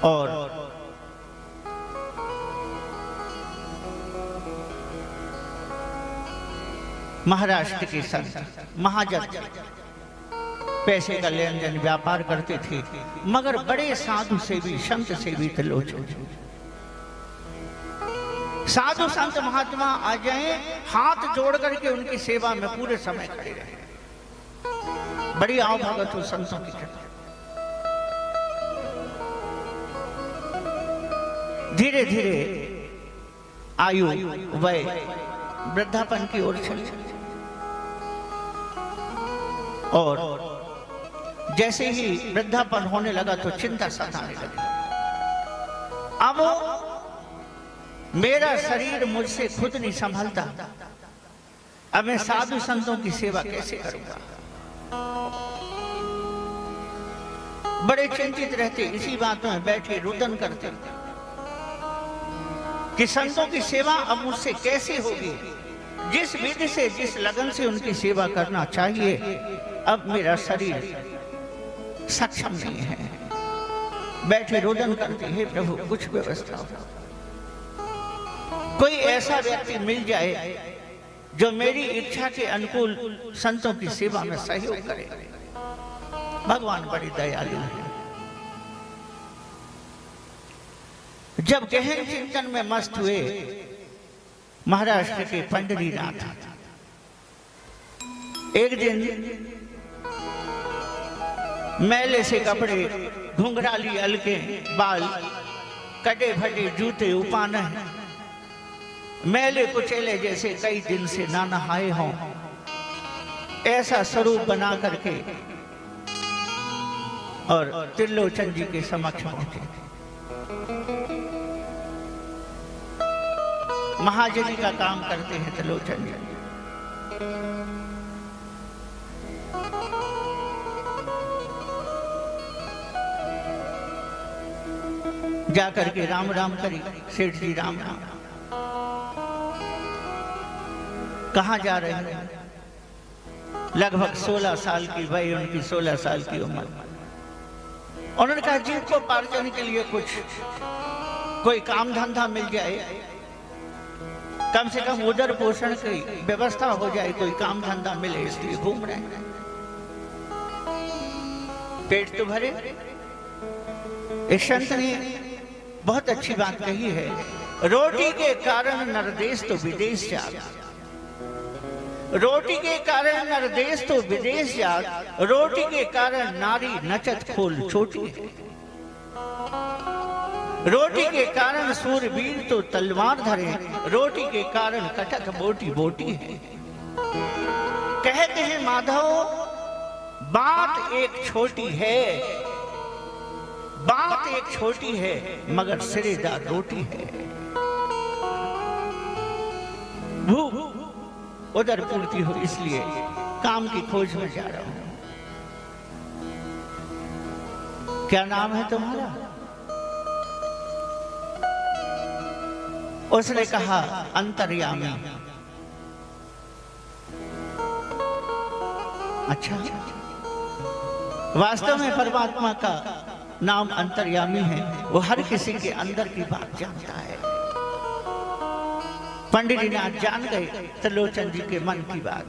और महाराष्ट्र के संत महाजन पैसे का लेन देन व्यापार करते थे, मगर बड़े साधु सेवी संत सेवी त्रिलोचन। साधु संत महात्मा आ जाए, हाथ जोड़ करके उनकी सेवा में पूरे समय खड़े रहे। बड़ी आओ भगत हो संतों की। धीरे धीरे आयु वय वृद्धापन की ओर चली, और जैसे ही वृद्धापन होने लगा तो चिंता सताने लगी। अब मेरा शरीर मुझसे खुद नहीं संभलता, अब मैं साधु संतों की सेवा कैसे करूंगा। बड़े चिंतित रहते, इसी बात में बैठे रुदन करते कि संतों की सेवा अब मुझसे कैसे होगी। जिस विधि से जिस लगन से उनकी सेवा करना चाहिए, अब मेरा शरीर सक्षम नहीं है। बैठे रोदन करते, हे प्रभु कुछ व्यवस्था हो, कोई ऐसा व्यक्ति मिल जाए जो मेरी इच्छा के अनुकूल संतों की सेवा में सहयोग करे। भगवान बड़ी दयालु है। जब गहन चिंतन में मस्त हुए, महाराष्ट्र के पंडरीनाथ एक दिन मैले से कपड़े, घुंघराली अलके बाल, कटे फटे जूते उपाने, मैले कुचेले जैसे कई दिन से ना नहाए हों, ऐसा स्वरूप बना करके और त्रिलोचन जी के समक्ष पहुंचे। महाजनी का काम करते हैं त्रिलोचन जी। जाकर के राम राम करी, सेठ जी राम राम। कहाँ जा रहे हैं? लगभग 16 साल की वय, उनकी 16 साल की उम्र। उन्होंने कहा जीव को पार्जन के लिए कोई काम धंधा मिल जाए, कम से कम उदर पोषण की व्यवस्था हो जाए, कोई काम धंधा मिले, इसलिए घूम रहे हैं। पेट तो भरे। एक संत ने बहुत अच्छी बात कही है, रोटी के कारण नरदेश तो विदेश जात, रोटी के कारण नरदेश तो विदेश जात, रोटी के कारण नारी नचत खोल छोटी है, रोटी के कारण सूरवीर तो तलवार धरे, रोटी के कारण कटक बोटी बोटी है। कहते हैं माधव बात एक छोटी है, बात एक छोटी है, मगर सिरेदार रोटी है। भूख उधर पूर्ति हो, इसलिए काम की खोज में जा रहा हूं। क्या नाम है तुम्हारा? उसने कहा अंतर्यामी। अच्छा, वास्तव में परमात्मा का नाम अंतर्यामी है, वो हर किसी के अंदर की बात जानता है। पंडितनाथ जान गए त्रिलोचन जी के मन की बात।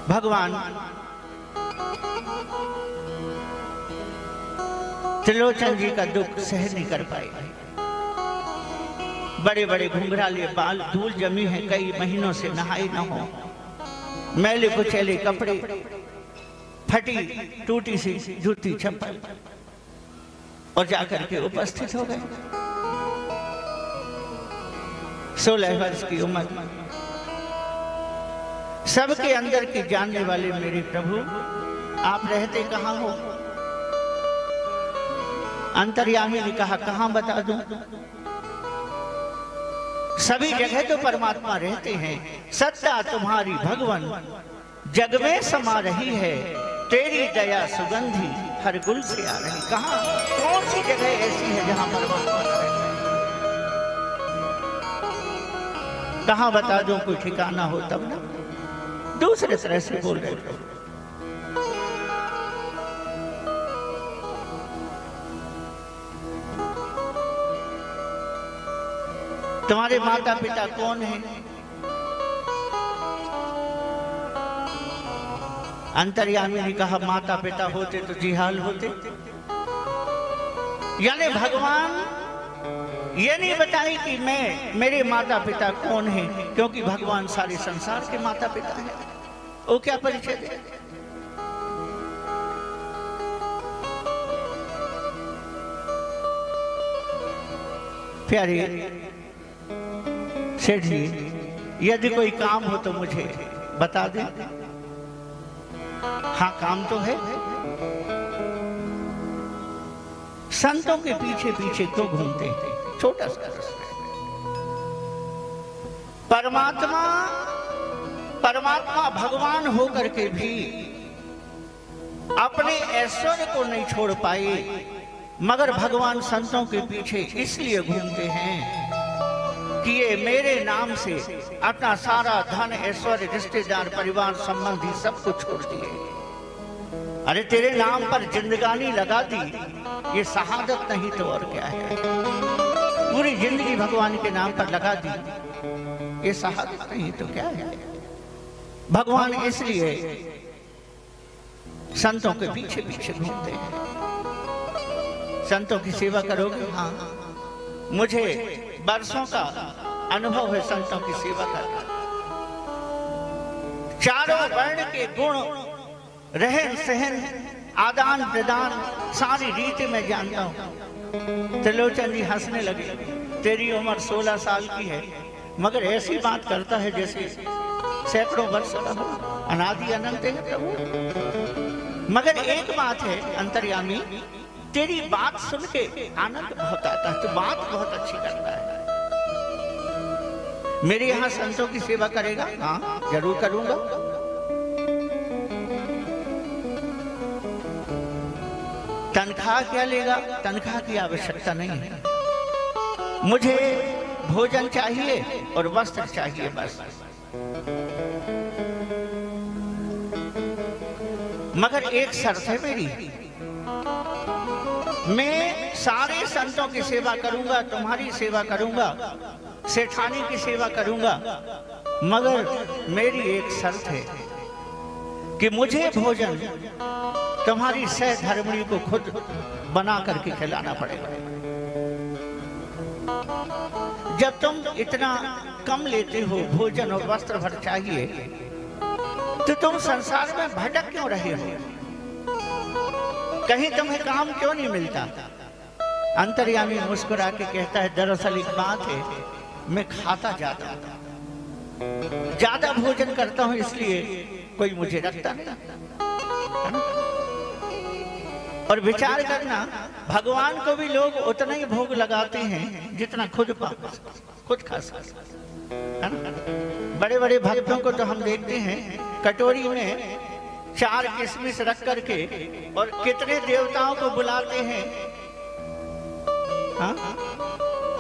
भगवान त्रिलोचन जी का दुख सहन नहीं कर पाए। बड़े बड़े घुंघराले बाल, धूल जमी है, कई महीनों से नहाए न हो, मैले कुचैले कपड़े, फटी टूटी सी जूती चप्पल, और जाकर के उपस्थित हो गए। 16 वर्ष की उम्र। सबके अंदर की जानने वाले मेरे प्रभु, आप रहते कहाँ हो? अंतर्यामी ने कहा कहाँ बता दूं? सभी जगह तो परमात्मा रहते हैं, सत्ता तुम्हारी भगवान जग में समा रही है, तेरी दया सुगंधी हर गुल से आ रही। कहाँ, कौन सी जगह ऐसी है जहां परमात्मा रहते हैं? कहाँ बता दूं, कोई ठिकाना हो तब ना। दूसरे तरह से बोल रहे थे, तुम्हारे माता पिता कौन हैं? अंतर्यामी ने कहा माता पिता होते तो जिहाल होते। यानी भगवान ये नहीं बताए कि मेरे माता पिता कौन हैं, क्योंकि भगवान सारे संसार के माता पिता हैं। वो क्या परिचय दे? प्यारे सेठ जी, यदि कोई काम हो तो मुझे बता दे। हाँ, काम तो है। संतों के पीछे पीछे क्यों घूमते हैं? छोटा सा रास्ता। परमात्मा भगवान होकर के भी अपने ऐश्वर्य को नहीं छोड़ पाए, मगर भगवान संतों के पीछे इसलिए घूमते हैं कि ये मेरे नाम से अपना सारा धन ऐश्वर्य रिश्तेदार परिवार संबंधी सब कुछ छोड़ दिए। अरे तेरे नाम पर जिंदगानी लगा दी, ये शहादत नहीं तो और क्या है? पूरी जिंदगी भगवान के नाम पर लगा दी, ये शहादत नहीं तो क्या है? भगवान इसलिए संतों के पीछे पीछे घूमते हैं। संतों की सेवा करोगे? हाँ, मुझे वर्षों का अनुभव है संतों की सेवा करना। चारों वर्ण के गुण, रहन सहन, आदान प्रदान, सारी रीति में जानता हूं। त्रिलोचन जी हंसने लगे। तेरी उम्र 16 साल की है, मगर ऐसी बात करता है जैसे सैकड़ों वर्ष का हो। अनादि अनंत है प्रभु। मगर एक बात है अंतर्यामी, तेरी बात सुन के आनंद बहुत आता है। तो बात बहुत अच्छी करता है। मेरे यहाँ संतों की सेवा करेगा? हाँ, जरूर करूंगा। तनख्वाह क्या लेगा? तनख्वाह की आवश्यकता नहीं है। मुझे भोजन चाहिए और वस्त्र चाहिए, बस। मगर एक शर्त है मेरी, मैं सारे संतों की सेवा करूंगा, तुम्हारी सेवा करूंगा, सेठानी की सेवा करूंगा, मगर मेरी एक शर्त है कि मुझे भोजन तुम्हारी सहधर्मिणी को खुद बना करके खिलाना पड़ेगा। जब तुम इतना कम लेते हो, भोजन और वस्त्र भर चाहिए, तो तुम संसार में भटक क्यों रहे हो? कहीं तुम्हें काम क्यों नहीं मिलता? अंतर्यामी मुस्कुरा के कहता है, दरअसल एक बात है, मैं खाता जाता हूं, ज्यादा भोजन करता हूं, इसलिए कोई मुझे रखता नहीं। और विचार करना, भगवान को भी लोग उतना ही भोग लगाते हैं जितना खुद खा सकते हैं। बड़े बड़े भक्तों को तो हम देखते हैं कटोरी में 4 किशमिश रख करके, और कितने देवताओं को बुलाते हैं।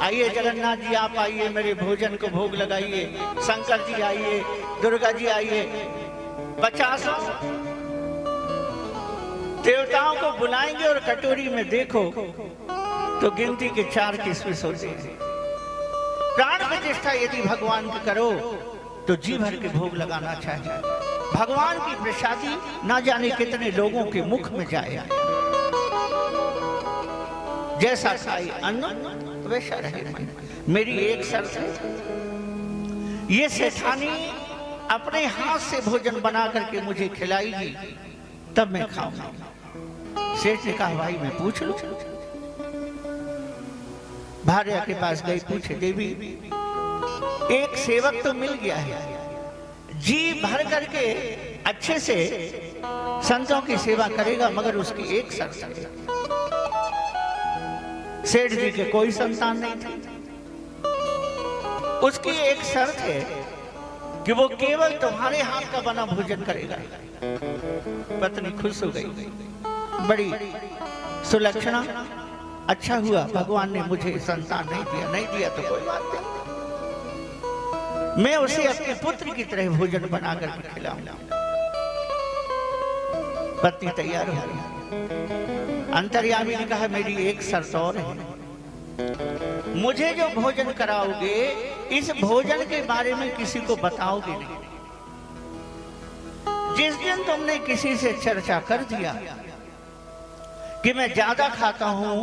आइए जगन्नाथ जी, आप आइए, मेरे भोजन को भोग लगाइए। शंकर जी आइए, दुर्गा जी आइए। 50 देवताओं को बुलाएंगे और कटोरी में देखो तो गिनती के 4 किशमिश होते हैं। प्राण प्रतिष्ठा यदि भगवान की करो तो जी भर के भोग लगाना चाहिए। भगवान की प्रसादी ना जाने कितने लोगों के मुख में जाए। जैसा खाई अन्न वैसा रहे। मेरी एक शर्त है, ये सेठानी अपने हाथ से भोजन बना करके मुझे खिलाएगी, तब मैं खाऊंगा। सेठ ने कहा, भाई मैं पूछ लूं। भार्या के पास गई, पूछे, देवी एक सेवक तो मिल गया है, जी भर करके अच्छे से संतों की सेवा करेगा, मगर उसकी एक शर्त है। सेठ जी के कोई संतान नहीं था। उसकी एक शर्त है कि वो केवल तुम्हारे हाथ का बना भोजन करेगा। पत्नी खुश हो गई, बड़ी सुलक्षणा। अच्छा हुआ भगवान ने मुझे संतान नहीं दिया तो कोई बात नहीं, मैं उसे अपने पुत्र की तरह भोजन बना करके खिलाऊंगा। पत्नी तैयार हो गई। अंतर्यामी ने कहा, मेरी एक शर्त और है। मुझे जो भोजन कराओगे इस भोजन के बारे में किसी को बताओगे नहीं। जिस दिन तुमने किसी से चर्चा कर दिया कि मैं ज्यादा खाता हूं,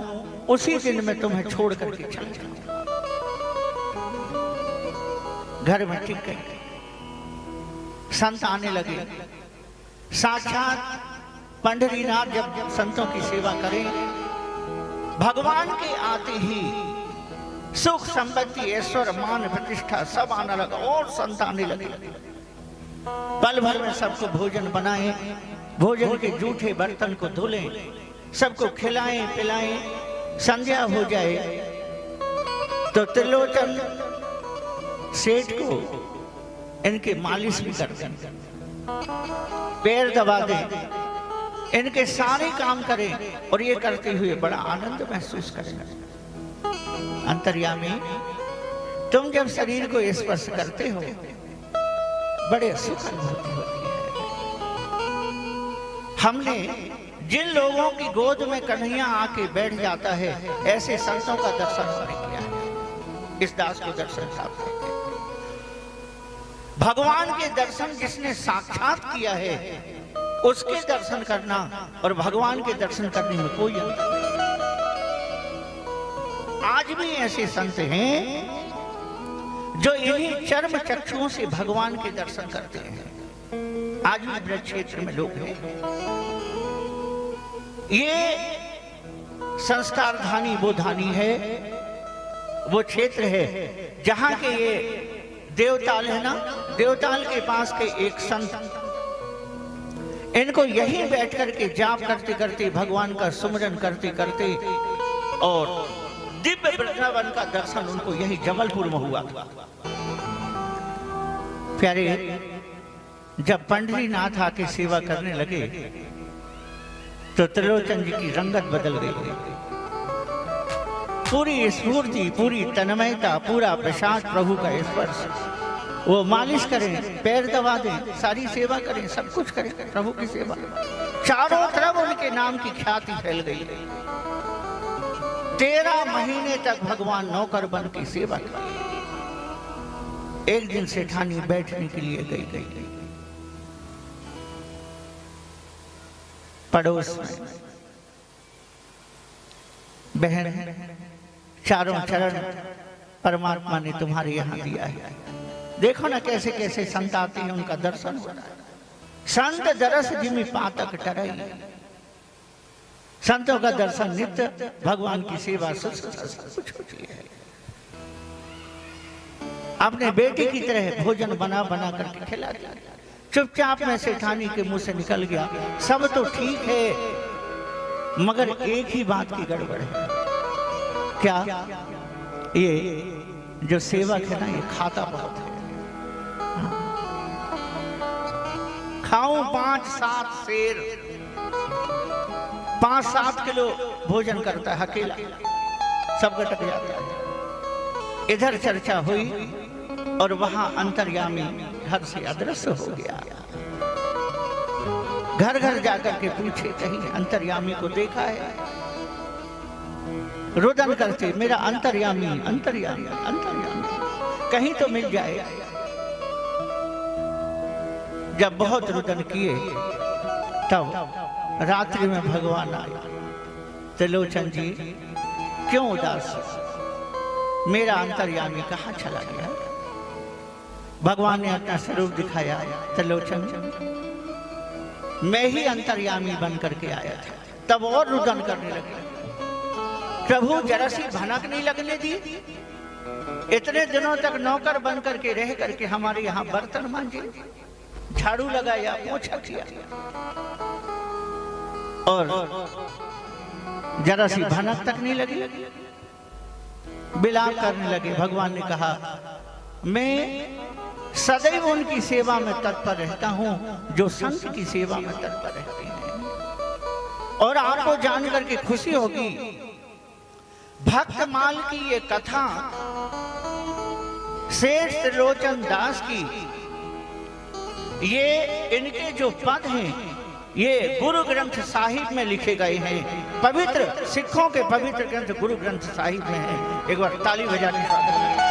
उसी दिन मैं तुम्हें छोड़ करके चल जाऊंगा। घर में टिक गए। संत आने लगे। साक्षात पंढरीनाथ जब संतों की सेवा करें, भगवान के आते ही सुख संपत्ति ऐश्वर्य मान प्रतिष्ठा सब आने लगा और संत आने लगे। पल भर में सबको भोजन बनाए, भोजन के जूठे बर्तन को धुलें, सबको खिलाएं पिलाएं। संध्या हो जाए तो त्रिलोचन सेठ को इनके मालिश भी कर दें, पैर दबा दें, इनके सारे काम करें और ये करते हुए बड़ा आनंद महसूस करें। अंतर्यामी, तुम जब शरीर को स्पर्श करते हो बड़े सुख अनुभूति होती है। हमने जिन लोगों की गोद में कन्हैया आके बैठ जाता है, ऐसे संतों का दर्शन हमने किया है। इस दास को दर्शन प्राप्त है। भगवान के दर्शन जिसने साक्षात किया है, उसके दर्शन करना और भगवान के दर्शन करने में कोई अंतर नहीं। आज भी ऐसे संत हैं जो इन्हीं चर्म चक्षुओं से भगवान के दर्शन करते हैं। आज भी ब्रज क्षेत्र में लोग हैं। ये संस्कार धानी वो धानी है, वो क्षेत्र है जहां के ये देवताल है ना, देवताल के पास के एक संत, इनको यहीं बैठ करके जाप करते करते भगवान का सुमिरन करते करते और दिव्य वृंदावन का दर्शन उनको यही जबलपुर में हुआ। प्यारे, जब पंढरीनाथ आके सेवा करने लगे तो त्रिलोचन जी की रंगत बदल गई। पूरी स्फूर्ति, पूरी तन्मयता, पूरा प्रसाद प्रभु का स्पर्श, वो मालिश करें, पैर दबा दें, सारी सेवा करें, सब कुछ करें, प्रभु की सेवा। चारों तरफ उनके नाम की ख्याति फैल गई। 13 महीने तक भगवान नौकर बन की सेवा की। एक दिन सेठानी बैठने के लिए गई। पड़ोस में बहन, चारों चरण परमात्मा ने तुम्हारे यहाँ दिया है। देखो ना कैसे कैसे संत आते हैं, उनका दर्शन हो रहा है। संत दरस जिमि पातक टरई। संतों का दर्शन नित्य, भगवान की सेवा सब कुछ होती है। अपने बेटे की तरह भोजन बना बना करके खिला दिया। चुपचाप में सेठानी के मुंह से निकल गया, सब तो ठीक है मगर एक ही बात की गड़बड़ है। क्या? ये जो सेवक है ना, ये खाता बहुत है। खाऊं 5-7 शेर, 5-7 किलो भोजन करता है अकेला, सब गटक जाता है। इधर चर्चा हुई और वहां अंतर्यामी घर से अदृश्य हो गया। घर घर जाकर के पूछे, कहीं अंतर्यामी को देखा है? रुदन करते, मेरा अंतर्यामी अंतर्यामी अंतर्यामी, कहीं तो मिल जाए। जब बहुत रुदन किए तब रात्रि में भगवान आए। त्रिलोचन जी क्यों उदास? मेरा अंतर्यामी कहाँ चला गया? भगवान ने अपना स्वरूप दिखाया। त्रिलोचन, मैं ही अंतर्यामी बन करके आया था। तब और रुदन करने लगे। प्रभु जरा सी भनक नहीं लगने दी। इतने दिनों तक नौकर बन करके रह करके हमारे यहाँ बर्तन मांजे, झाड़ू लगाया, पोछा किया और जरा सी भनक तक नहीं लगी। विलाप करने लगे। भगवान ने कहा, मैं सदैव उनकी सेवा में तत्पर रहता हूं जो संत की सेवा में तत्पर रहते हैं। और आपको जान करके खुशी होगी, भक्तमाल की ये कथा शेष त्रिलोचन दास की, ये इनके जो पद हैं ये गुरु ग्रंथ साहिब में लिखे गए हैं। पवित्र सिखों के पवित्र ग्रंथ गुरु ग्रंथ साहिब में है। एक बार ताली बजाने का